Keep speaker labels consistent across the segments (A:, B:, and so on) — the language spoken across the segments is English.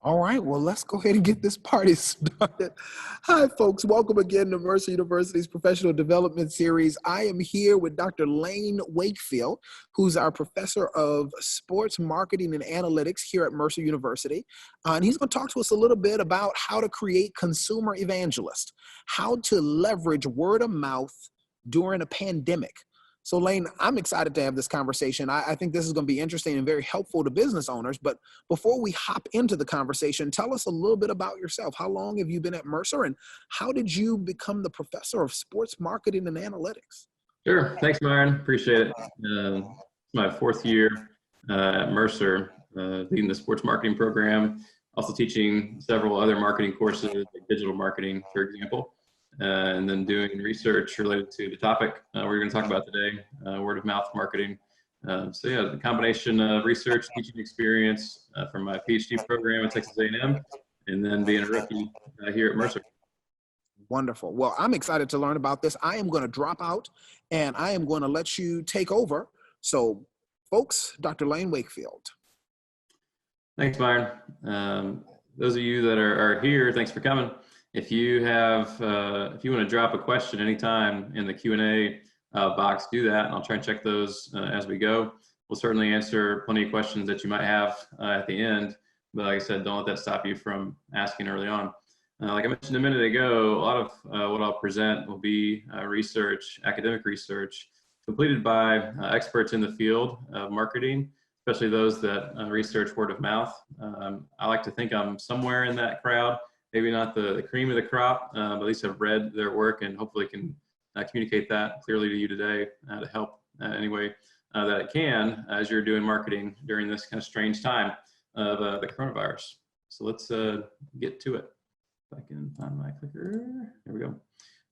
A: All right, well, let's go ahead and get this party started. Hi, folks. Welcome again to Mercer University's Professional Development Series. I am here with Dr. Lane Wakefield, who's our professor of sports marketing and analytics here at Mercer University. And he's going to talk to us a little bit about how to create consumer evangelist, how to leverage word of mouth during a pandemic. So Lane, I'm excited to have this conversation. I think this is going to be interesting and very helpful to business owners. But before we hop into the conversation, tell us a little bit about yourself. How long have you been at Mercer, and how did you become the professor of sports marketing and analytics?
B: Sure. Thanks, Myron. Appreciate it. It's my fourth year at Mercer, leading the sports marketing program, also teaching several other marketing courses, like digital marketing, for example. And then doing research related to the topic we're going to talk about today, word of mouth marketing. So yeah, the combination of research, teaching experience from my PhD program at Texas A&M, and then being a rookie here at Mercer.
A: Wonderful. Well, I'm excited to learn about this. I am going to drop out and I am going to let you take over. So folks, Dr. Lane Wakefield.
B: Thanks, Myron. Those of you that are here, thanks for coming. If you have, if you want to drop a question anytime in the Q&A box, do that, and I'll try and check those as we go. We'll certainly answer plenty of questions that you might have at the end, but like I said, don't let that stop you from asking early on. Like I mentioned a minute ago, a lot of what I'll present will be research, academic research, completed by experts in the field of marketing, especially those that research word of mouth. I like to think I'm somewhere in that crowd. Maybe not the cream of the crop, but at least I've read their work and hopefully can communicate that clearly to you today to help any way that it can as you're doing marketing during this kind of strange time of the coronavirus. So let's get to it. If I can find my clicker. There we go. All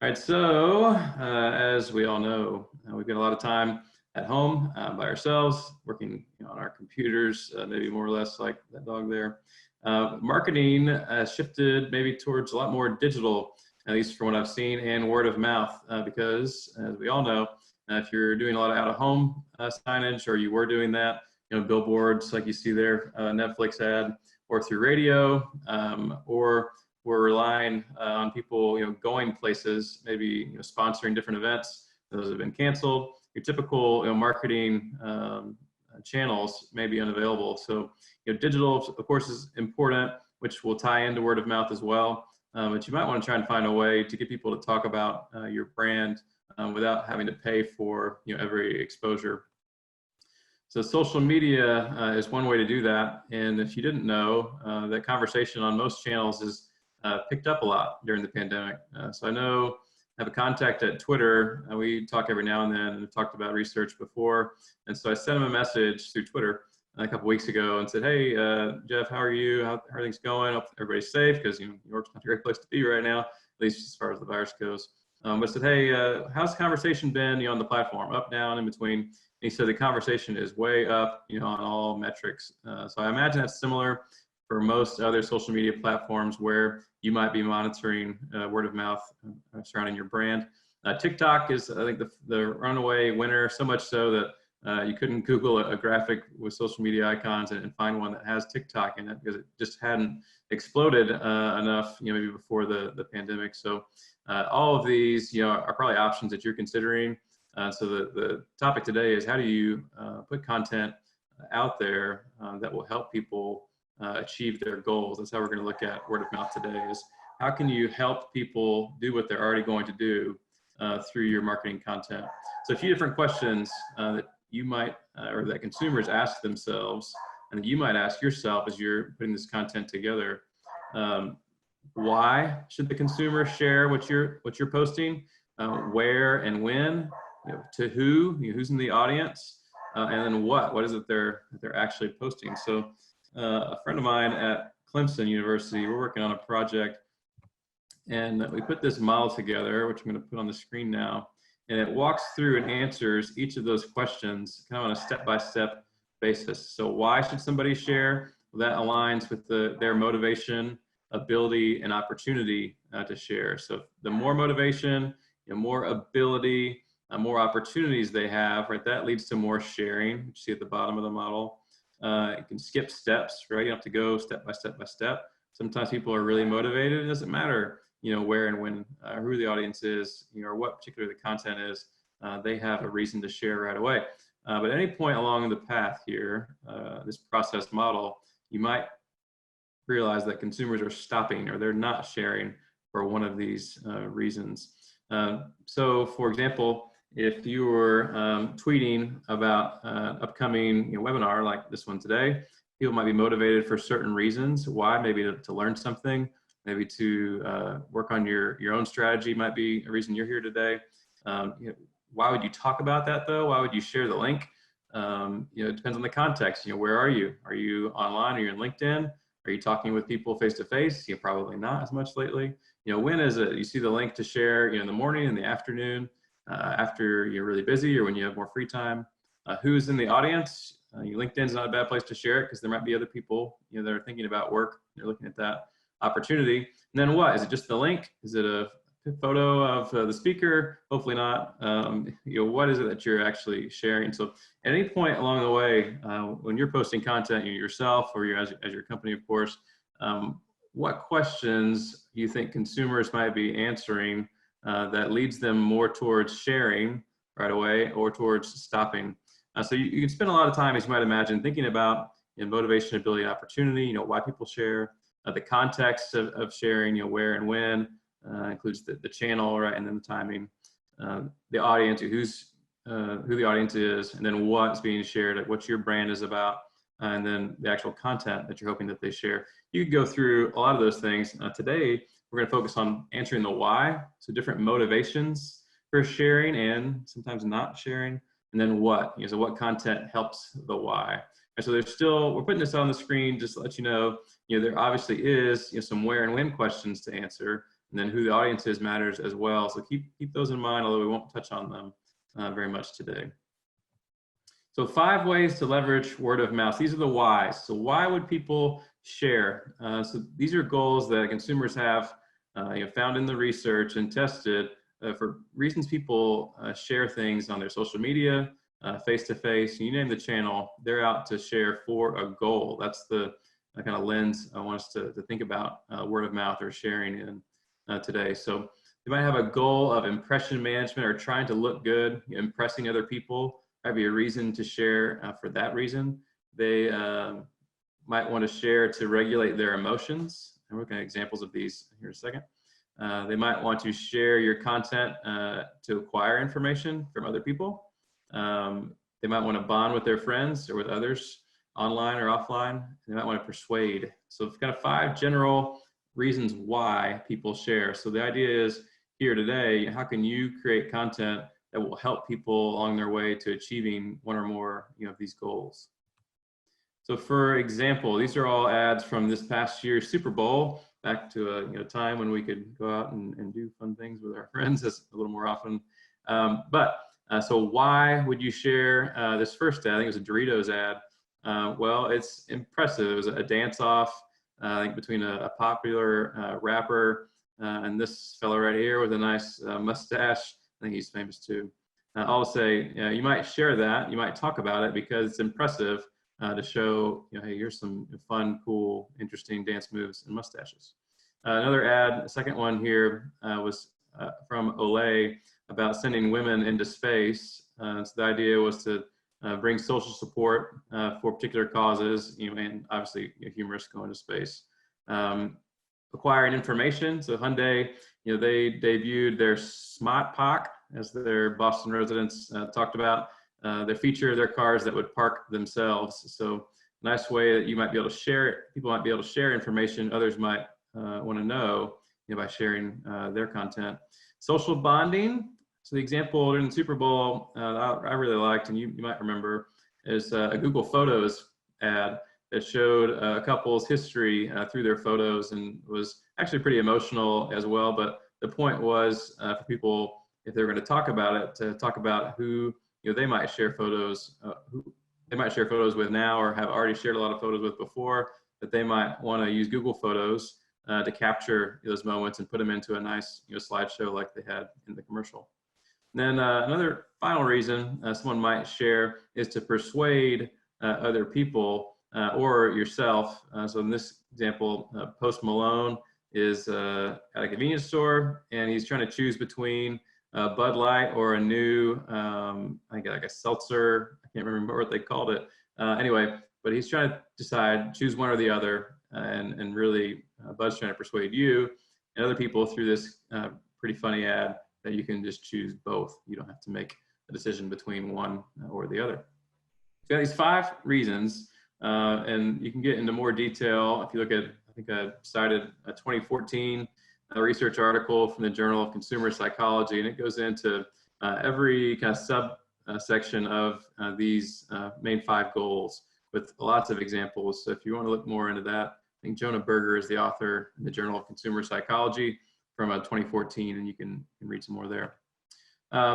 B: right, so as we all know, we've got a lot of time at home by ourselves, working on our computers, maybe more or less like that dog there. Marketing shifted maybe towards a lot more digital, at least from what I've seen, and word of mouth, because as we all know, if you're doing a lot of out-of-home signage, or you were doing that, billboards like you see there, Netflix ad, or through radio, or we're relying on people, going places, maybe sponsoring different events. Those have been canceled. Your typical marketing channels may be unavailable. So digital, of course, is important, which will tie into word of mouth as well. But you might want to try and find a way to get people to talk about your brand without having to pay for every exposure. So social media is one way to do that. And if you didn't know, that conversation on most channels is picked up a lot during the pandemic. So I know I have a contact at Twitter. We talk every now and then, and we've talked about research before. And so I sent him a message through Twitter a couple weeks ago and said, hey, Jeff, how are you? How are things going? Hope everybody's safe, because New York's not a great place to be right now, at least as far as the virus goes. But I said, hey, how's the conversation been on the platform? Up, down, in between? And he said the conversation is way up, on all metrics. So I imagine that's similar for most other social media platforms where you might be monitoring word of mouth surrounding your brand. TikTok is, I think, the runaway winner, so much so that you couldn't Google a graphic with social media icons and find one that has TikTok in it, because it just hadn't exploded enough, maybe before the pandemic. So all of these, are probably options that you're considering. So the topic today is, how do you put content out there that will help people achieve their goals? That's how we're going to look at word of mouth today, is how can you help people do what they're already going to do through your marketing content. So a few different questions that you might, or that consumers ask themselves, and that you might ask yourself as you're putting this content together. Why should the consumer share what you're posting? Where and when? To who? Who's in the audience? And then what is it they're actually posting? So a friend of mine at Clemson University, we're working on a project, and we put this model together, which I'm going to put on the screen now, and it walks through and answers each of those questions kind of on a step-by-step basis. So why should somebody share? Well, that aligns with their motivation, ability, and opportunity to share. So the more motivation, more ability, more opportunities they have, right, that leads to more sharing, which you see at the bottom of the model. It can skip steps, right? You don't have to go step by step by step. Sometimes people are really motivated. It doesn't matter, where and when, who the audience is, or what particular the content is. They have a reason to share right away. But at any point along the path here, this process model, you might realize that consumers are stopping or they're not sharing for one of these reasons. So for example, if you were tweeting about upcoming webinar like this one today, people might be motivated for certain reasons. Why? Maybe to learn something, maybe to work on your own strategy might be a reason you're here today. Why would you talk about that though? Why would you share the link? It depends on the context. Where are you? Are you online? Are you in LinkedIn? Are you talking with people face to face? Probably not as much lately. When is it? You see the link to share, in the morning, in the afternoon, after you're really busy or when you have more free time. Who's in the audience? LinkedIn's not a bad place to share it because there might be other people, that are thinking about work. They're looking at that opportunity. And then what? Is it just the link? Is it a photo of the speaker? Hopefully not. What is it that you're actually sharing? So at any point along the way, when you're posting content yourself or as your company, of course, what questions you think consumers might be answering that leads them more towards sharing right away or towards stopping? So you can spend a lot of time, as you might imagine, thinking about motivation, ability, opportunity, why people share, the context of sharing, where and when, includes the channel, right, and then the timing, the audience, who the audience is, and then what's being shared, like what your brand is about, and then the actual content that you're hoping that they share. You could go through a lot of those things. Today, we're going to focus on answering the why, so different motivations for sharing and sometimes not sharing, and then what, so what content helps the why. And so we're putting this on the screen just to let you know, there obviously is some where and when questions to answer, and then who the audience is matters as well. So keep those in mind, although we won't touch on them very much today. So 5 ways to leverage word of mouth. These are the whys. So why would people share? So these are goals that consumers have found in the research and tested for reasons people share things on their social media, face-to-face, you name the channel, they're out to share for a goal. That's the kind of lens I want us to think about word of mouth or sharing in today. So they might have a goal of impression management or trying to look good, impressing other people. Might be a reason to share for that reason. They might want to share to regulate their emotions. And we're looking at examples of these here in a second. They might want to share your content to acquire information from other people. They might want to bond with their friends or with others online or offline. They might want to persuade. So it's kind of 5 general reasons why people share. So the idea is here today, how can you create content that will help people along their way to achieving one or more of these goals? So for example, these are all ads from this past year's Super Bowl, back to a time when we could go out and do fun things with our friends a little more often. So why would you share this first ad? I think it was a Doritos ad. Well, it's impressive. It was a dance-off, I think, between a popular rapper and this fellow right here with a nice mustache. I think he's famous too. I'll say, you might share that, you might talk about it because it's impressive to show, hey, here's some fun, cool, interesting dance moves and mustaches. Another ad, a second one here, was from Olay about sending women into space. So the idea was to bring social support for particular causes, and obviously humorous going to space. Acquiring information. So Hyundai, they debuted their Smart Park, as their Boston residents talked about. Their feature of their cars that would park themselves. So nice way that you might be able to share it. People might be able to share information others might want to know, by sharing their content. Social bonding. So the example during the Super Bowl I really liked, and you might remember, is a Google Photos ad that showed a couple's history through their photos, and was actually pretty emotional as well. But the point was for people, if they're going to talk about it, to talk about who they might share photos, who they might share photos with now, or have already shared a lot of photos with before, that they might want to use Google Photos to capture those moments and put them into a nice slideshow like they had in the commercial. And then another final reason someone might share is to persuade other people or yourself. So in this example, Post Malone is at a convenience store, and he's trying to choose between Bud Light or a new, I think like a seltzer. I can't remember what they called it. Anyway, but he's trying to decide, choose one or the other, and really Bud's trying to persuade you and other people through this pretty funny ad that you can just choose both. You don't have to make a decision between one or the other. So these 5 reasons, and you can get into more detail if you look at, I think I cited a 2014 research article from the Journal of Consumer Psychology, and it goes into every kind of subsection of these main 5 goals with lots of examples. So if you want to look more into that, I think Jonah Berger is the author in the Journal of Consumer Psychology from 2014, and you can read some more there.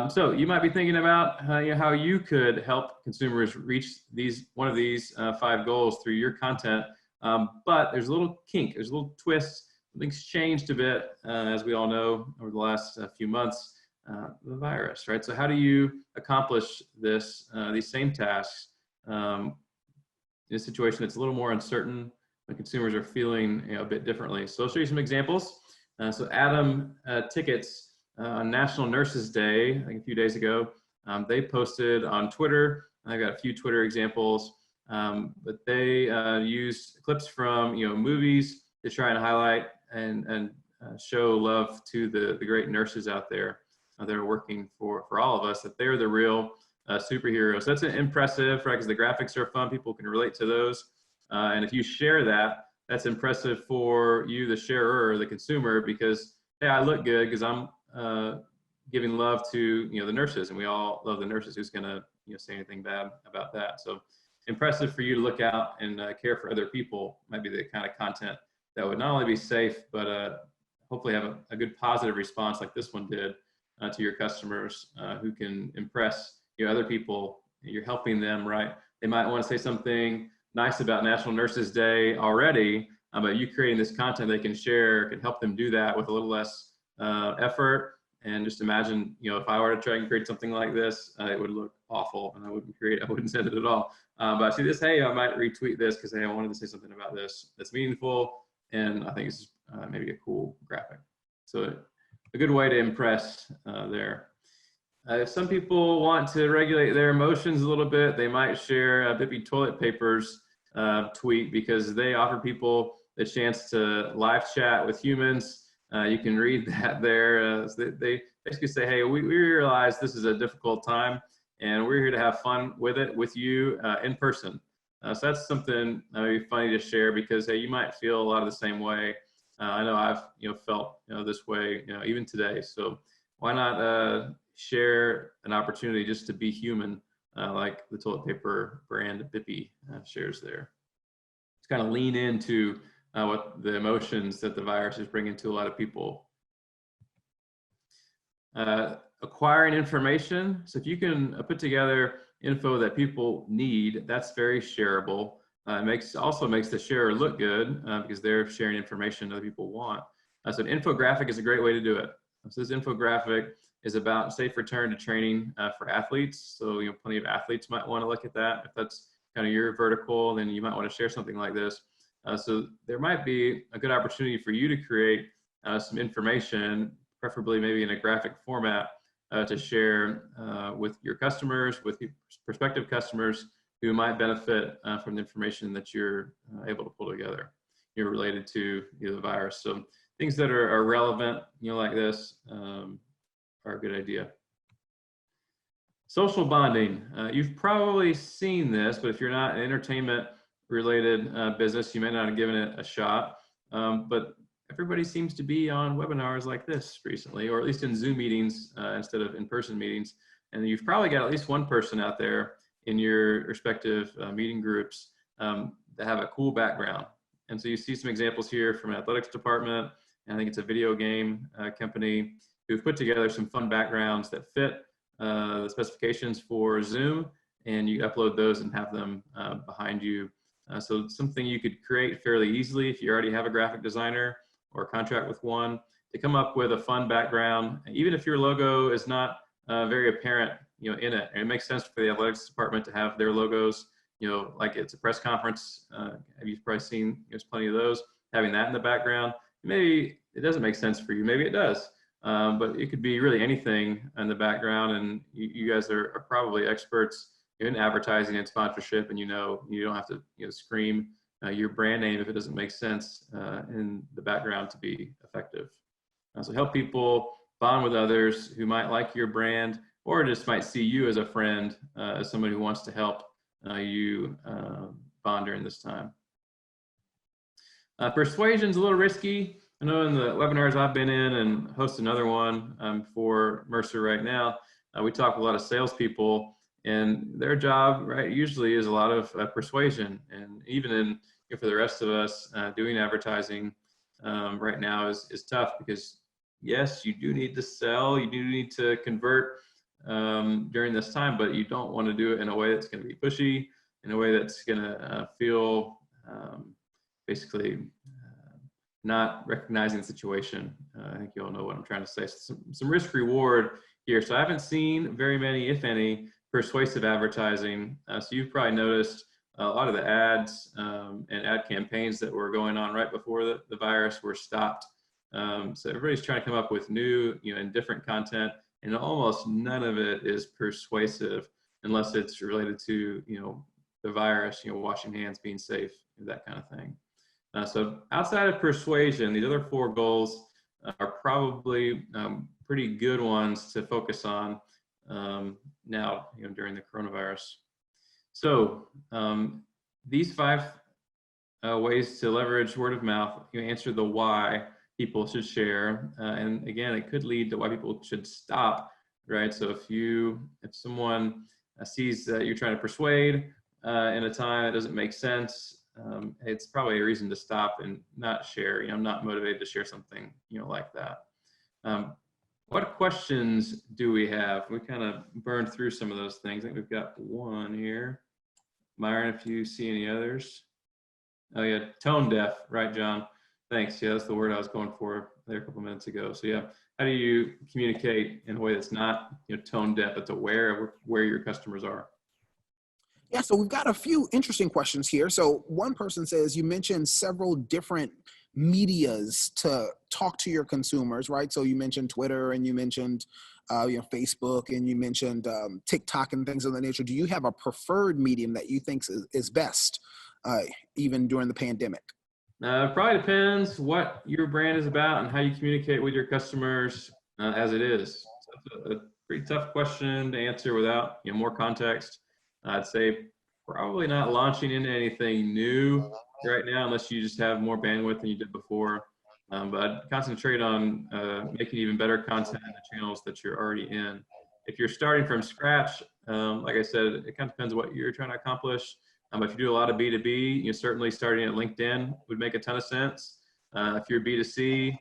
B: So you might be thinking about how you could help consumers reach one of these 5 goals through your content, but there's a little kink, there's a little twist. Things changed a bit, as we all know, over the last few months, the virus, right? So how do you accomplish this, these same tasks in a situation that's a little more uncertain when consumers are feeling a bit differently? So I'll show you some examples. So Adam Tickets on National Nurses Day, I think a few days ago, they posted on Twitter. I got a few Twitter examples, but they used clips from movies to try and highlight and show love to the great nurses out there that are working for all of us, that they're the real superheroes. That's impressive, right? Because the graphics are fun, people can relate to those. And if you share that, that's impressive for you, the sharer, the consumer, because, hey, I look good because I'm giving love to the nurses, and we all love the nurses. Who's gonna say anything bad about that? So impressive for you to look out and care for other people might be the kind of content that would not only be safe, but hopefully have a good positive response like this one did to your customers who can impress other people. You're helping them, right? They might want to say something nice about National Nurses Day already, but you creating this content they can share can help them do that with a little less effort. And just imagine, if I were to try and create something like this, it would look awful, and I wouldn't send it at all. But I see this, hey, I might retweet this because, hey, I wanted to say something about this that's meaningful, and I think it's maybe a cool graphic. So a good way to impress there. If some people want to regulate their emotions a little bit, they might share a Bippy Toilet Paper's tweet, because they offer people the chance to live chat with humans. You can read that there. They basically say, hey, we realize this is a difficult time, and we're here to have fun with it with you in person. So that's something maybe funny to share, because, hey, you might feel a lot of the same way. I know I've felt this way even today. So why not share an opportunity just to be human, like the toilet paper brand Bippy shares there. It's kind of lean into what the emotions that the virus is bringing to a lot of people. Acquiring information. So if you can put together info that people need, that's very shareable. It also makes the sharer look good because they're sharing information other people want. So an infographic is a great way to do it. So this infographic is about safe return to training for athletes. So plenty of athletes might want to look at that. If that's kind of your vertical, then you might want to share something like this. So there might be a good opportunity for you to create some information, preferably maybe in a graphic format, to share with your customers, with prospective customers who might benefit from the information that you're able to pull together, related to the virus. So things that are relevant, like this, are a good idea. Social bonding. You've probably seen this, but if you're not an entertainment related business, you may not have given it a shot. But everybody seems to be on webinars like this recently, or at least in Zoom meetings instead of in-person meetings. And you've probably got at least one person out there in your respective meeting groups that have a cool background. And so you see some examples here from an athletics department, and I think it's a video game company who've put together some fun backgrounds that fit the specifications for Zoom, and you upload those and have them behind you. So something you could create fairly easily if you already have a graphic designer or contract with one, to come up with a fun background, even if your logo is not very apparent, in it. And it makes sense for the athletics department to have their logos like it's a press conference. You've probably seen, there's plenty of those. Having that in the background, maybe it doesn't make sense for you, maybe it does. But it could be really anything in the background, and you guys are probably experts in advertising and sponsorship, and you don't have to scream your brand name if it doesn't make sense in the background to be effective. So help people bond with others who might like your brand, or just might see you as a friend, as somebody who wants to help you bond during this time. Persuasion's a little risky. I know in the webinars I've been in, and host another one for Mercer right now, we talk with a lot of salespeople, and their job, right, usually is a lot of persuasion. And even for the rest of us, doing advertising right now is tough, because yes, you do need to sell, you do need to convert during this time, but you don't want to do it in a way that's going to be pushy, in a way that's going to feel basically not recognizing the situation. I think you all know what I'm trying to say. Some risk reward here. So I haven't seen very many, if any, persuasive advertising. So you've probably noticed a lot of the ads and ad campaigns that were going on right before the virus were stopped. So everybody's trying to come up with new, and different content, and almost none of it is persuasive unless it's related to, the virus, washing hands, being safe, that kind of thing. So outside of persuasion, these other 4 goals are probably pretty good ones to focus on now, during the coronavirus. So these 5 ways to leverage word of mouth, answer the why people should share, and again, it could lead to why people should stop, right? So if someone sees that you're trying to persuade in a time that doesn't make sense, it's probably a reason to stop and not share. I'm not motivated to share something, like that. What questions do we have? We kind of burned through some of those things. I think we've got one here. Myron, if you see any others. Oh yeah, tone deaf, right, John? Thanks. Yeah, that's the word I was going for there a couple minutes ago. So yeah, how do you communicate in a way that's not tone deaf, that's aware of where your customers are?
A: Yeah, so we've got a few interesting questions here. So one person says, you mentioned several different medias to talk to your consumers, right? So you mentioned Twitter, and you mentioned Facebook, and you mentioned TikTok and things of that nature. Do you have a preferred medium that you think is best, even during the pandemic?
B: Probably depends what your brand is about and how you communicate with your customers as it is. So it's a pretty tough question to answer without more context. I'd say probably not launching into anything new right now, unless you just have more bandwidth than you did before. But I'd concentrate on making even better content in the channels that you're already in. If you're starting from scratch, like I said, it kind of depends what you're trying to accomplish. If you do a lot of B2B, certainly starting at LinkedIn would make a ton of sense. If you're B2C,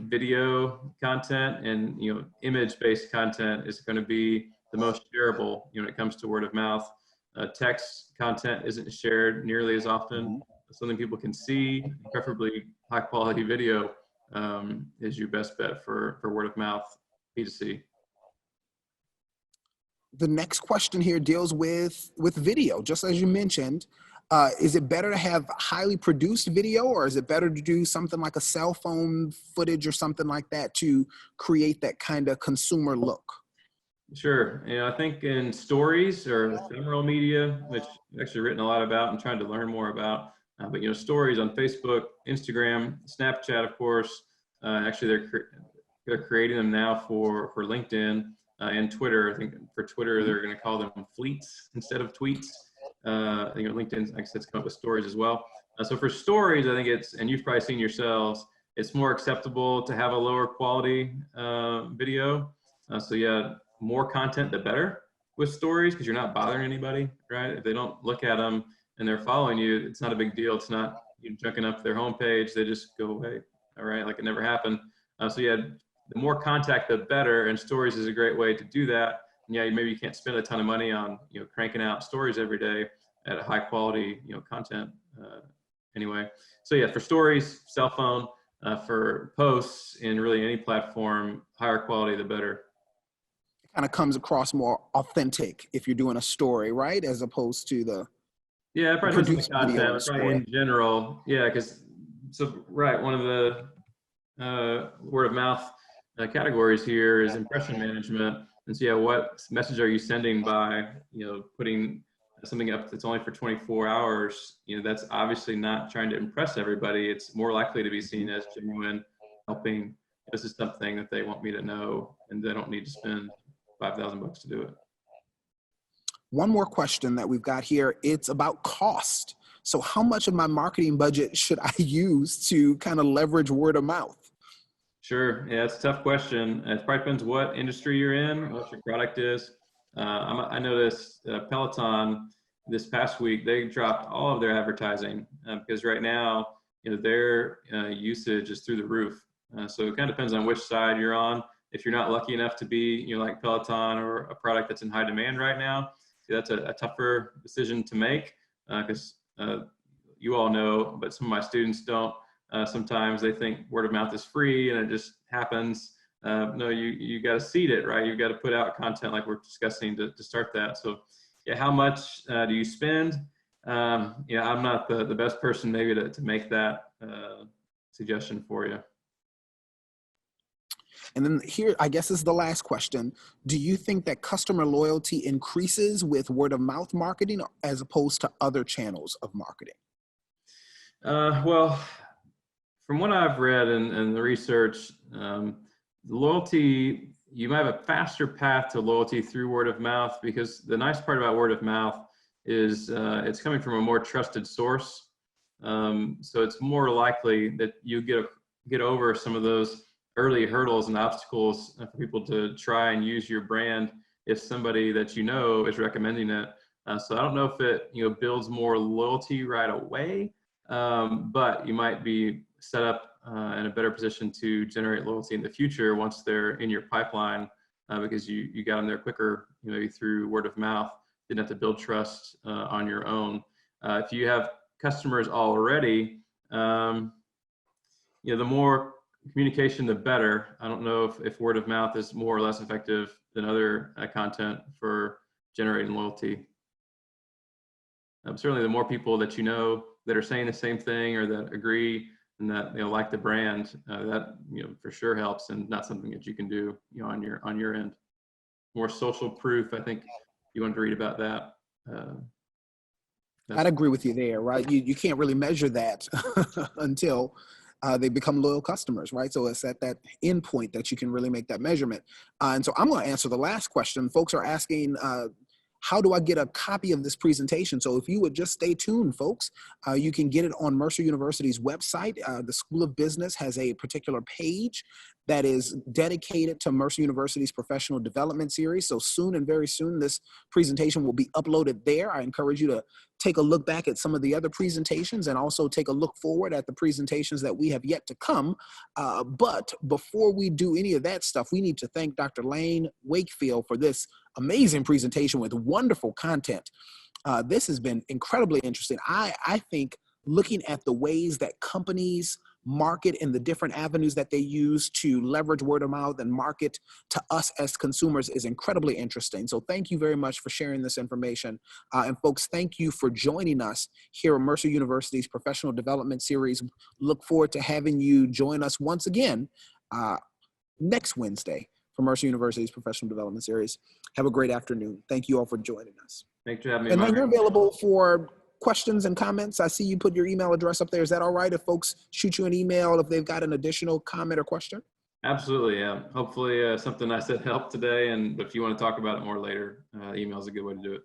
B: video content and image-based content is going to be the most shareable when it comes to word of mouth. Text content isn't shared nearly as often. Something people can see, preferably high quality video, is your best bet for word of mouth B2C.
A: The next question here deals with video, just as you mentioned. Is it better to have highly produced video, or is it better to do something like a cell phone footage or something like that to create that kind of consumer look?
B: Sure. I think in stories or ephemeral media, which I've actually written a lot about and trying to learn more about, but stories on Facebook, Instagram, Snapchat, of course. Actually, they're creating them now for LinkedIn and Twitter. I think for Twitter, they're going to call them fleets instead of tweets. LinkedIn, like I said, has come up with stories as well. So for stories, I think and you've probably seen yourselves, it's more acceptable to have a lower quality video. So yeah, more content, the better with stories, because you're not bothering anybody, right? If they don't look at them and they're following you, it's not a big deal. It's not you junking up their homepage. They just go away, all right, like it never happened. So yeah, the more contact, the better, and stories is a great way to do that. And yeah, maybe you can't spend a ton of money on cranking out stories every day at a high quality content anyway. So yeah, for stories, cell phone, for posts in really any platform, higher quality the better.
A: kind of comes across more authentic if you're doing a story, right? As opposed to the
B: Yeah, it probably depends on the
A: produced video
B: content,
A: or
B: but probably
A: story.
B: in general. Yeah, because so right, one of the word of mouth categories here is impression management. And so, yeah, what message are you sending by, putting something up that's only for 24 hours? That's obviously not trying to impress everybody. It's more likely to be seen as genuine, helping. This is something that they want me to know, and they don't need to spend $5,000 to do it.
A: One more question that we've got here. It's about cost. So how much of my marketing budget should I use to kind of leverage word of mouth?
B: Sure. Yeah, it's a tough question. It probably depends what industry you're in, what your product is. I noticed Peloton this past week, they dropped all of their advertising because right now, their usage is through the roof. So it kind of depends on which side you're on. If you're not lucky enough to be, like Peloton or a product that's in high demand right now, that's a tougher decision to make because you all know, but some of my students don't. Sometimes they think word of mouth is free and it just happens. No, you got to seed it, right? You've got to put out content like we're discussing to start that. So, yeah, how much do you spend? I'm not the best person maybe to make that suggestion for you.
A: And then here, I guess is the last question. Do you think that customer loyalty increases with word of mouth marketing as opposed to other channels of marketing?
B: Well, from what I've read and the research, loyalty, you might have a faster path to loyalty through word of mouth because the nice part about word of mouth is it's coming from a more trusted source. So it's more likely that you get over some of those early hurdles and obstacles for people to try and use your brand if somebody that you know is recommending it. So I don't know if it builds more loyalty right away, but you might be set up in a better position to generate loyalty in the future once they're in your pipeline because you got them there quicker, maybe through word of mouth. Didn't have to build trust on your own. If you have customers already, the more communication, the better. I don't know if word of mouth is more or less effective than other content for generating loyalty. Certainly, the more people that you know that are saying the same thing or that agree and that like the brand, that for sure helps, and not something that you can do on your end. More social proof. I think you want to read about that.
A: I'd agree with you there, right? You can't really measure that until they become loyal customers, right? So it's at that end point that you can really make that measurement. And so I'm going to answer the last question. Folks are asking, how do I get a copy of this presentation? So if you would just stay tuned, folks, you can get it on Mercer University's website. The School of Business has a particular page that is dedicated to Mercer University's professional development series. So soon and very soon, this presentation will be uploaded there. I encourage you to take a look back at some of the other presentations and also take a look forward at the presentations that we have yet to come. But before we do any of that stuff, we need to thank Dr. Lane Wakefield for this amazing presentation with wonderful content. This has been incredibly interesting. I think looking at the ways that companies market and the different avenues that they use to leverage word of mouth and market to us as consumers is incredibly interesting. So thank you very much for sharing this information. And folks, thank you for joining us here at Mercer University's Professional Development Series. Look forward to having you join us once again next Wednesday for Mercer University's Professional Development Series. Have a great afternoon. Thank you all for joining us.
B: Thanks for having me,
A: And
B: Mike.
A: you're available for questions and comments. I see you put your email address up there. Is that all right if folks shoot you an email if they've got an additional comment or question?
B: Absolutely, yeah. Hopefully something I said helped today, but if you want to talk about it more later, email is a good way to do it.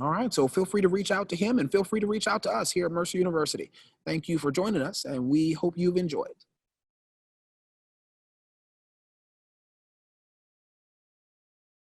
A: All right, so feel free to reach out to him and feel free to reach out to us here at Mercer University. Thank you for joining us, and we hope you've enjoyed.